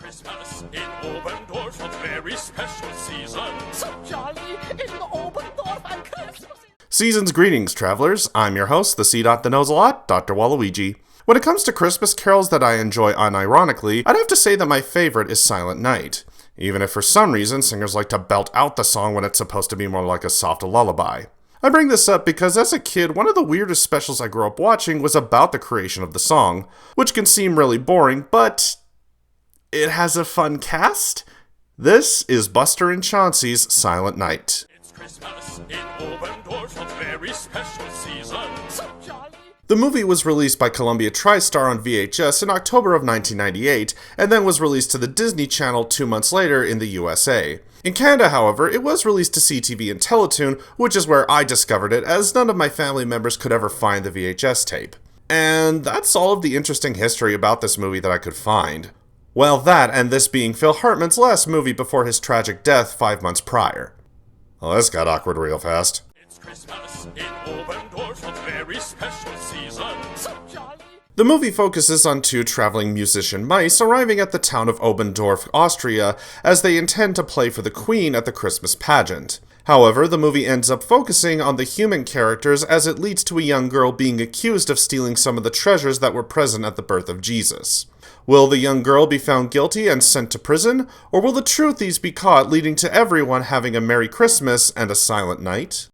Christmas in Obendorf, a very special season. So jolly in Obendorf and Christmas. Season's greetings, travelers. I'm your host, the C. That knows a lot, Dr. Waluigi. When it comes to Christmas carols that I enjoy unironically, I'd have to say that my favorite is Silent Night. Even if for some reason singers like to belt out the song when it's supposed to be more like a soft lullaby. I bring this up because as a kid, one of the weirdest specials I grew up watching was about the creation of the song, which can seem really boring, but it has a fun cast. This is Buster and Chauncey's Silent Night. It's Christmas in Obendorf, a very special season. So jolly. The movie was released by Columbia TriStar on VHS in October of 1998, and then was released to the Disney Channel 2 months later in the USA. In Canada, however, it was released to CTV and Teletoon, which is where I discovered it, as none of my family members could ever find the VHS tape. And that's all of the interesting history about this movie that I could find. Well, that and this being Phil Hartman's last movie before his tragic death 5 months prior. Well, this got awkward real fast. It's Christmas in Obendorf, a very special season. So jolly. The movie focuses on two traveling musician mice arriving at the town of Obendorf, Austria, as they intend to play for the Queen at the Christmas pageant. However, the movie ends up focusing on the human characters as it leads to a young girl being accused of stealing some of the treasures that were present at the birth of Jesus. Will the young girl be found guilty and sent to prison, or will the truthies be caught, leading to everyone having a Merry Christmas and a Silent Night?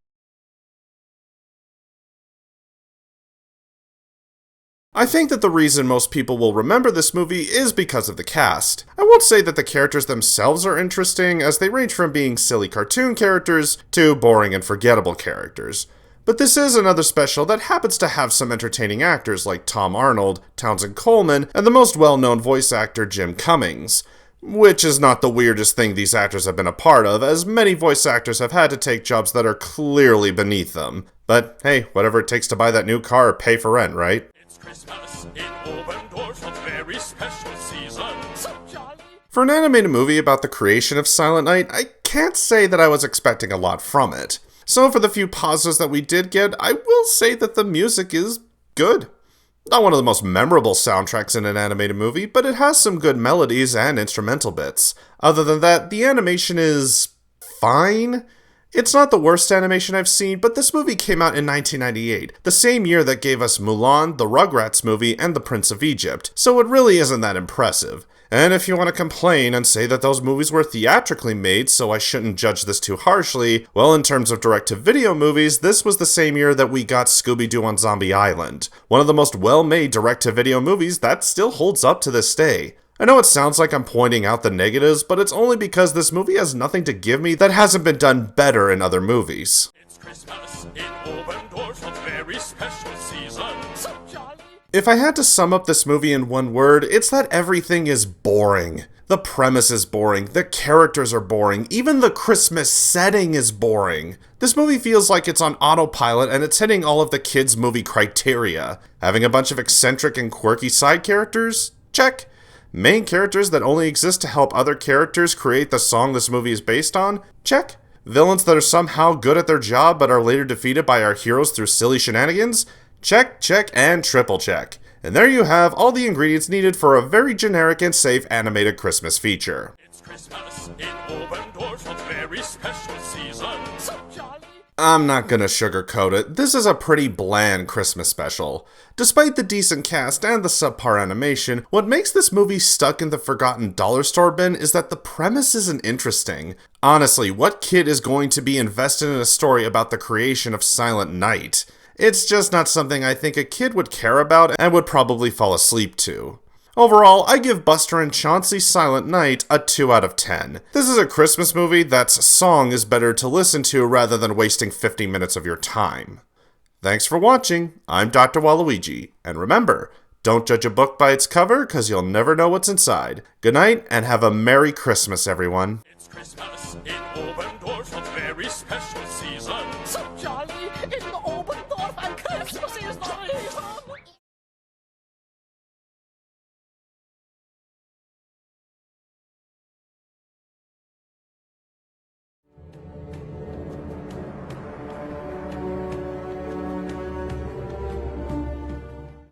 I think that the reason most people will remember this movie is because of the cast. I won't say that the characters themselves are interesting, as they range from being silly cartoon characters to boring and forgettable characters. But this is another special that happens to have some entertaining actors like Tom Arnold, Townsend Coleman, and the most well-known voice actor Jim Cummings. Which is not the weirdest thing these actors have been a part of, as many voice actors have had to take jobs that are clearly beneath them. But hey, whatever it takes to buy that new car or pay for rent, right? It's Christmas in Obendorf, a very special season. So jolly. For an animated movie about the creation of Silent Night, I can't say that I was expecting a lot from it. So for the few pauses that we did get, I will say that the music is good. Not one of the most memorable soundtracks in an animated movie, but it has some good melodies and instrumental bits. Other than that, the animation is fine. It's not the worst animation I've seen, but this movie came out in 1998, the same year that gave us Mulan, the Rugrats movie, and The Prince of Egypt, so it really isn't that impressive. And if you want to complain and say that those movies were theatrically made, so I shouldn't judge this too harshly, well, in terms of direct-to-video movies, this was the same year that we got Scooby-Doo on Zombie Island, one of the most well-made direct-to-video movies that still holds up to this day. I know it sounds like I'm pointing out the negatives, but it's only because this movie has nothing to give me that hasn't been done better in other movies. It's Christmas in Obendorf, a very special season. So jolly. If I had to sum up this movie in one word, it's that everything is boring. The premise is boring, the characters are boring, even the Christmas setting is boring. This movie feels like it's on autopilot and it's hitting all of the kids' movie criteria. Having a bunch of eccentric and quirky side characters? Check. Main characters that only exist to help other characters create the song this movie is based on? Check. Villains that are somehow good at their job but are later defeated by our heroes through silly shenanigans? Check, check, and triple check. And there you have all the ingredients needed for a very generic and safe animated Christmas feature. It's Christmas in Obendorf, a very special season. So jolly. I'm not gonna sugarcoat it, this is a pretty bland Christmas special. Despite the decent cast and the subpar animation, what makes this movie stuck in the forgotten dollar store bin is that the premise isn't interesting. Honestly, what kid is going to be invested in a story about the creation of Silent Night? It's just not something I think a kid would care about and would probably fall asleep to. Overall, I give Buster and Chauncey's Silent Night a 2 out of 10. This is a Christmas movie that's song is better to listen to rather than wasting 50 minutes of your time. Thanks for watching, I'm Dr. Waluigi, and remember, don't judge a book by its cover, cause you'll never know what's inside. Good night, and have a Merry Christmas, everyone. It's Christmas in Obendorf, a very special season. So jolly in Obendorf and Christmas is the reason.